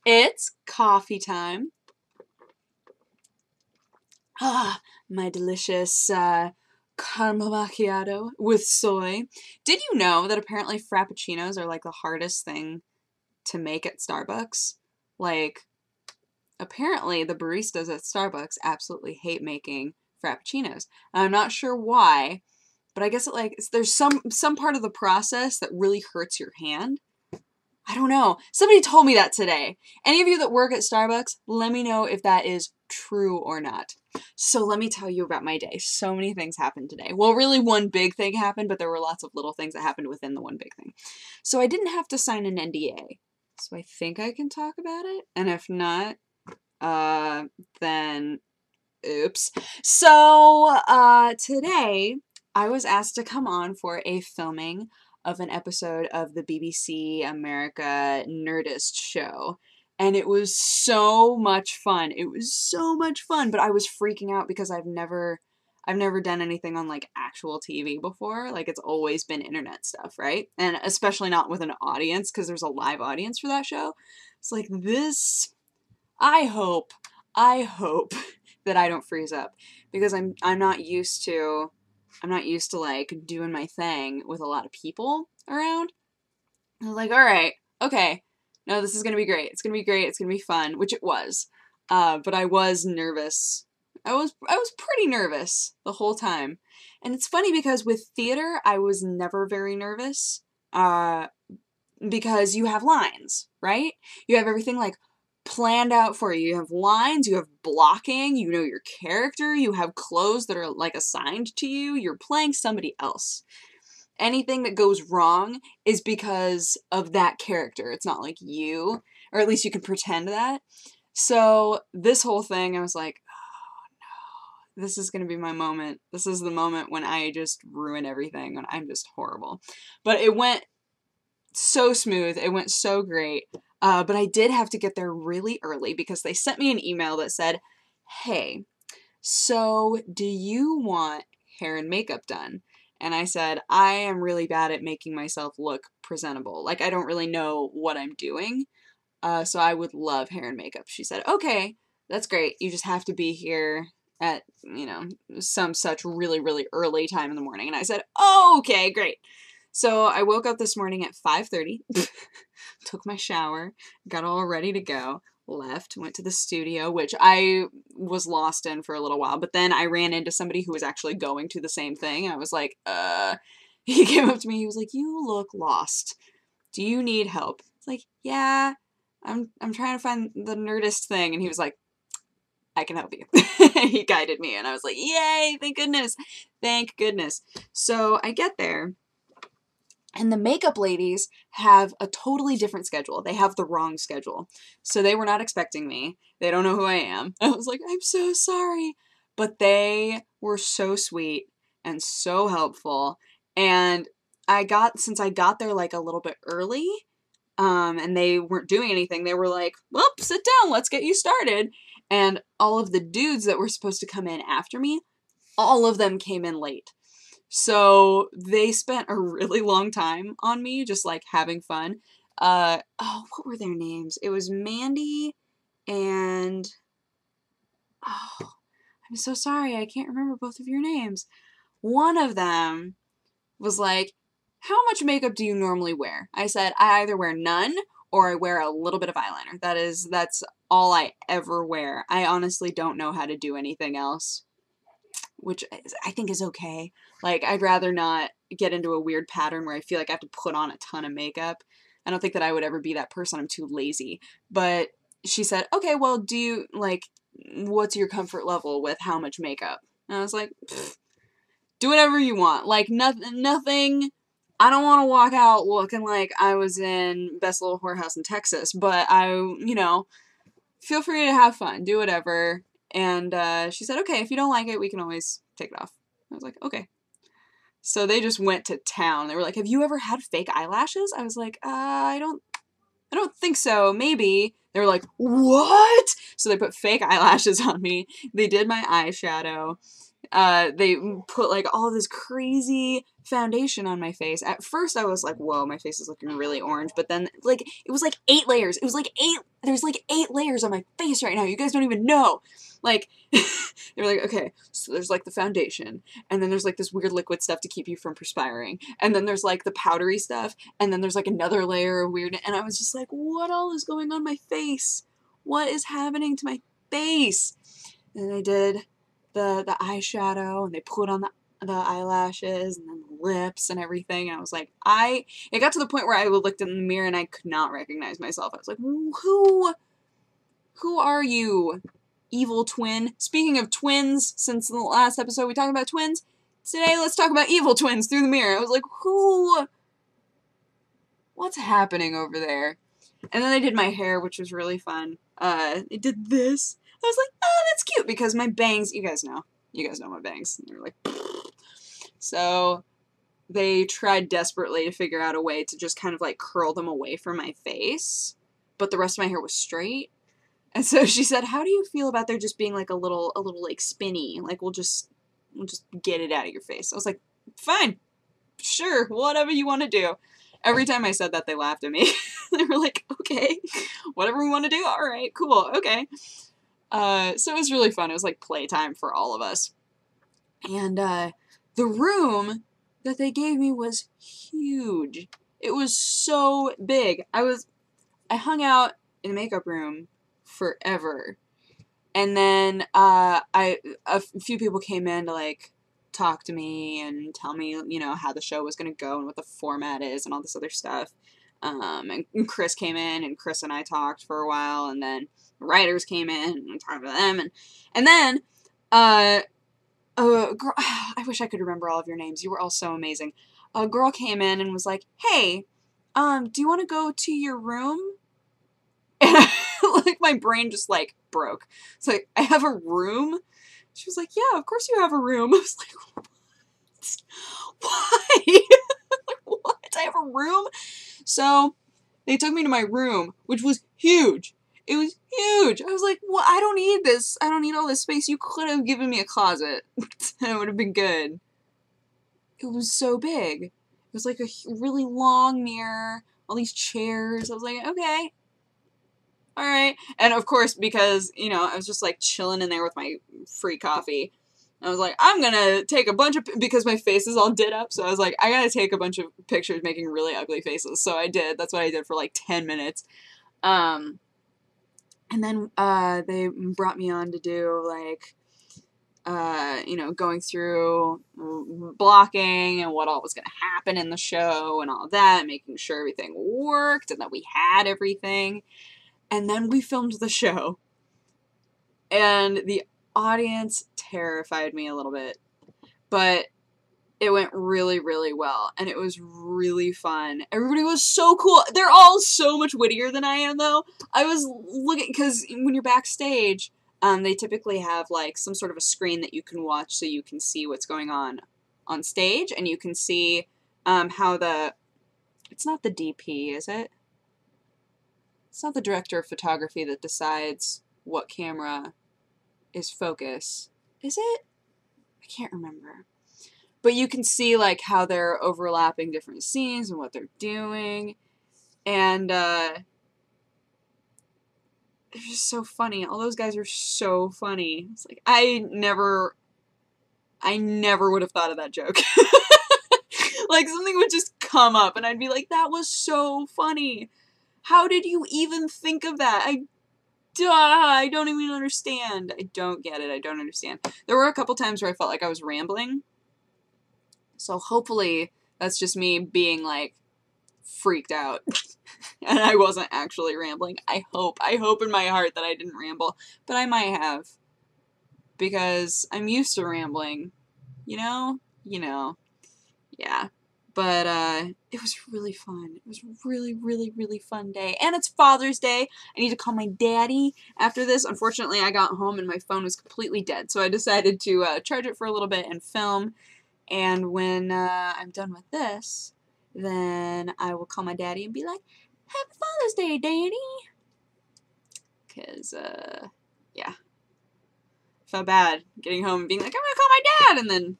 It's coffee time. Ah, my delicious caramel macchiato with soy. Did you know that apparently frappuccinos are like the hardest thing to make at Starbucks? Like, apparently the baristas at Starbucks absolutely hate making frappuccinos. And I'm not sure why, but I guess there's some part of the process that really hurts your hand. I don't know. Somebody told me that today. Any of you that work at Starbucks, let me know if that is true or not. So let me tell you about my day. So many things happened today. Well, really one big thing happened, but there were lots of little things that happened within the one big thing. So I didn't have to sign an NDA. So I think I can talk about it. And if not, then oops. So, today I was asked to come on for a filming of an episode of the BBC America Nerdist show. And it was so much fun. It was so much fun, but I was freaking out because I've never done anything on like actual TV before. Like it's always been internet stuff, right? And especially not with an audience because there's a live audience for that show. It's like this, I hope that I don't freeze up because I'm not used to like doing my thing with a lot of people around. I was like, all right, okay, no, this is gonna be great. It's gonna be great. It's gonna be fun, which it was. But I was nervous. I was pretty nervous the whole time. And it's funny because with theater, I was never very nervous. Because you have lines, right? You have everything like planned out for you. You have lines, you have blocking, you know your character, you have clothes that are like assigned to you. You're playing somebody else. Anything that goes wrong is because of that character. It's not like you, or at least you can pretend that. So this whole thing, I was like, oh no, this is going to be my moment. This is the moment when I just ruin everything, when I'm just horrible. But it went so smooth. It went so great. But I did have to get there really early because they sent me an email that said, hey, so do you want hair and makeup done? And I said, I am really bad at making myself look presentable. Like, I don't really know what I'm doing. So I would love hair and makeup. She said, okay, that's great. You just have to be here at, some such really, really early time in the morning. And I said, oh, okay, great. So I woke up this morning at 5:30, took my shower, got all ready to go, left, went to the studio, which I was lost in for a little while, but then I ran into somebody who was actually going to the same thing. I was like, he came up to me, he was like, you look lost. Do you need help? It's like, yeah, I'm trying to find the Nerdist thing. And he was like, I can help you. He guided me, and I was like, yay, thank goodness. Thank goodness. So I get there. And the makeup ladies have a totally different schedule. They have the wrong schedule. So they were not expecting me. They don't know who I am. I was like, I'm so sorry. But they were so sweet and so helpful. And since I got there like a little bit early, and they weren't doing anything, they were like, well, sit down, let's get you started. And all of the dudes that were supposed to come in after me, all of them came in late. So they spent a really long time on me, just like having fun. What were their names? It was Mandy and, I'm so sorry, I can't remember both of your names. One of them was like, how much makeup do you normally wear? I said, I either wear none or I wear a little bit of eyeliner. That's all I ever wear. I honestly don't know how to do anything else, which I think is okay. Like, I'd rather not get into a weird pattern where I feel like I have to put on a ton of makeup. I don't think that I would ever be that person. I'm too lazy. But she said, okay, well, what's your comfort level with how much makeup? And I was like, do whatever you want. Like, nothing, I don't want to walk out looking like I was in Best Little Whorehouse in Texas, but feel free to have fun. Do whatever. And she said, okay, if you don't like it, we can always take it off. I was like, okay. So they just went to town. They were like, have you ever had fake eyelashes? I was like, I don't think so. Maybe. They were like, what? So they put fake eyelashes on me. They did my eyeshadow. They put like all this crazy foundation on my face. At first I was like, whoa, my face is looking really orange. But then like, it was like 8 layers. It was like there's like 8 layers on my face right now. You guys don't even know. Like, they're like, okay, so there's like the foundation, and then there's like this weird liquid stuff to keep you from perspiring, and then there's like the powdery stuff, and then there's like another layer of weird, and I was just like, what all is going on my face? What is happening to my face? And I did the eyeshadow, and they put on the eyelashes, and then the lips and everything, and I was like, it got to the point where I looked in the mirror and I could not recognize myself. I was like, who are you? Evil twin. Speaking of twins, since the last episode we talked about twins, today let's talk about evil twins through the mirror. I was like, what's happening over there? And then they did my hair, which was really fun. They did this. I was like, oh, that's cute, because my bangs, you guys know my bangs. And they're like, so they tried desperately to figure out a way to just kind of like curl them away from my face, but the rest of my hair was straight. And so she said, how do you feel about there just being like a little like spinny? Like we'll just get it out of your face. I was like, fine, sure, whatever you want to do. Every time I said that, they laughed at me. They were like, okay, whatever we want to do. All right, cool. Okay. So it was really fun. It was like playtime for all of us. And, the room that they gave me was huge. It was so big. I hung out in the makeup room forever. And then, a few people came in to, like, talk to me and tell me, you know, how the show was going to go and what the format is and all this other stuff. And Chris came in, and Chris and I talked for a while, and then the writers came in and talked to them, and then, girl, I wish I could remember all of your names. You were all so amazing. A girl came in and was like, hey, do you want to go to your room? And like, my brain just, like, broke. It's like, I have a room? She was like, yeah, of course you have a room. I was like, what? Why? Like, what? I have a room? So, they took me to my room, which was huge. It was huge. I was like, well, I don't need this. I don't need all this space. You could have given me a closet. And it would have been good. It was so big. It was like a really long mirror, all these chairs. I was like, okay. All right. And of course, because, you know, I was just like chilling in there with my free coffee. I was like, I'm going to take a bunch of, because my face is all did up. So I was like, I got to take a bunch of pictures making really ugly faces. So I did. That's what I did for like 10 minutes. And then, they brought me on to do like, you know, going through blocking and what all was going to happen in the show and all that, making sure everything worked and that we had everything. And then we filmed the show, and the audience terrified me a little bit, but it went really, really well, and it was really fun. Everybody was so cool. They're all so much wittier than I am, though. I was looking, because when you're backstage, they typically have, like, some sort of a screen that you can watch so you can see what's going on stage, and you can see, how it's not the DP, is it? It's not the director of photography that decides what camera is focus. Is it? I can't remember. But you can see, like, how they're overlapping different scenes and what they're doing. And, they're just so funny. All those guys are so funny. It's like, I never would have thought of that joke. Like, something would just come up, and I'd be like, that was so funny. How did you even think of that? I don't even understand. I don't get it. I don't understand. There were a couple times where I felt like I was rambling. So hopefully that's just me being, like, freaked out. And I wasn't actually rambling. I hope in my heart that I didn't ramble. But I might have. Because I'm used to rambling. You know? Yeah. But, it was really fun. It was a really, really, really fun day. And it's Father's Day. I need to call my daddy after this. Unfortunately, I got home and my phone was completely dead. So I decided to, charge it for a little bit and film. And when, I'm done with this, then I will call my daddy and be like, Happy Father's Day, Daddy! 'Cause, yeah. Felt bad getting home and being like, I'm gonna call my dad! And then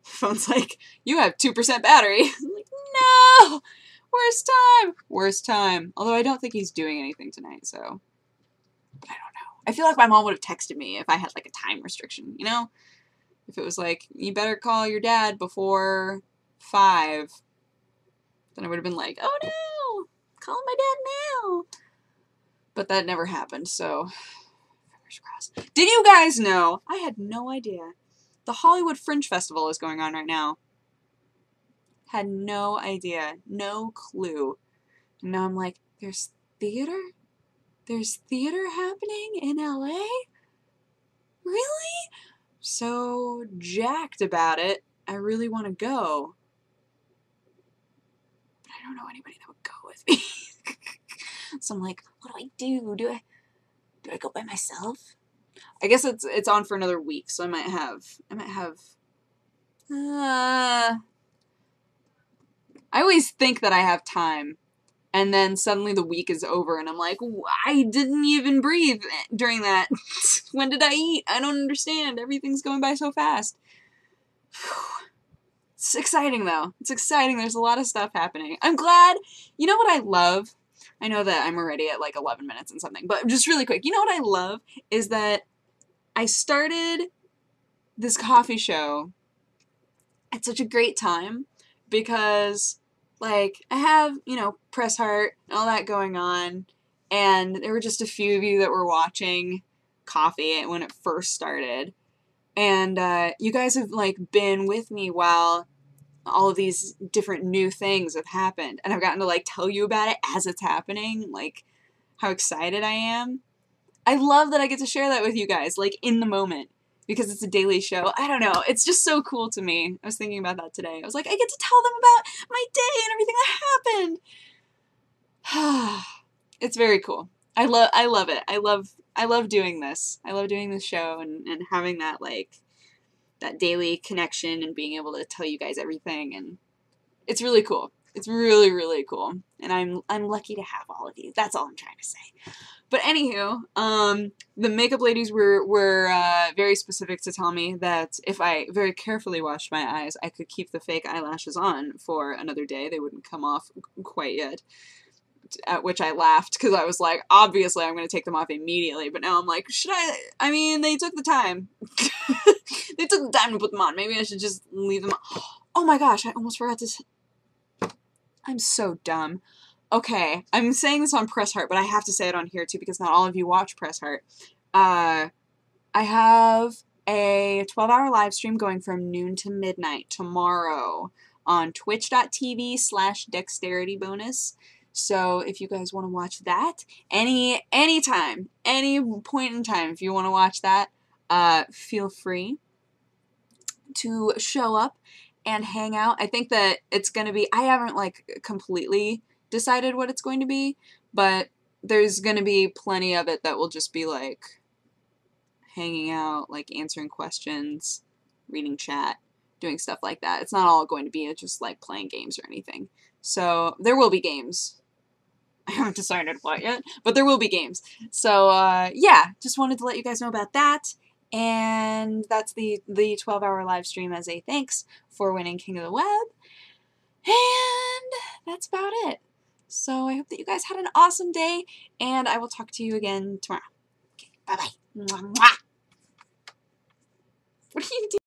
phone's like, you have 2% battery. I'm like, no! Worst time. Worst time. Although I don't think he's doing anything tonight, so I don't know. I feel like my mom would have texted me if I had like a time restriction, you know? If it was like, you better call your dad before 5, then I would have been like, oh no, call my dad now. But that never happened, so fingers crossed. Did you guys know? I had no idea. The Hollywood Fringe Festival is going on right now. Had no idea. No clue. And now I'm like, there's theater? There's theater happening in LA? Really? So jacked about it. I really want to go. But I don't know anybody that would go with me. So I'm like, what do? Do I go by myself? I guess it's on for another week, so I might have I always think that I have time, and then suddenly the week is over, and I'm like, I didn't even breathe during that. When did I eat? I don't understand. Everything's going by so fast. It's exciting, though. It's exciting. There's a lot of stuff happening. I'm glad. You know what I love? I know that I'm already at like 11 minutes and something, but just really quick. You know what I love is that I started this coffee show at such a great time because, like, I have, you know, Press Heart and all that going on, and there were just a few of you that were watching Coffee when it first started, and you guys have, like, been with me while all of these different new things have happened, and I've gotten to, like, tell you about it as it's happening, like, how excited I am. I love that I get to share that with you guys, like, in the moment. Because it's a daily show. I don't know. It's just so cool to me. I was thinking about that today. I was like, I get to tell them about my day and everything that happened. It's very cool. I love it. I love doing this. I love doing this show and having that, like, that daily connection and being able to tell you guys everything, and it's really cool. It's really, really cool. And I'm lucky to have all of you. That's all I'm trying to say. But anywho, the makeup ladies were very specific to tell me that if I very carefully washed my eyes, I could keep the fake eyelashes on for another day. They wouldn't come off quite yet. At which I laughed because I was like, obviously I'm going to take them off immediately. But now I'm like, should I? I mean, they took the time. They took the time to put them on. Maybe I should just leave them on. Oh my gosh, I almost forgot to. I'm so dumb. Okay, I'm saying this on Press Heart, but I have to say it on here too because not all of you watch Press Heart. I have a 12-hour live stream going from noon to midnight tomorrow on twitch.tv/dexterity bonus. So if you guys want to watch that, anytime, any point in time, if you want to watch that, feel free to show up and hang out. I think that it's going to be, I haven't like completely decided what it's going to be, but there's going to be plenty of it that will just be like hanging out, like answering questions, reading chat, doing stuff like that. It's not all going to be just like playing games or anything. So there will be games. I haven't decided what yet, but there will be games. So yeah, just wanted to let you guys know about that. And that's the 12-hour live stream as a thanks for winning King of the Web. And that's about it. So I hope that you guys had an awesome day, and I will talk to you again tomorrow. Okay, bye-bye. What are you doing?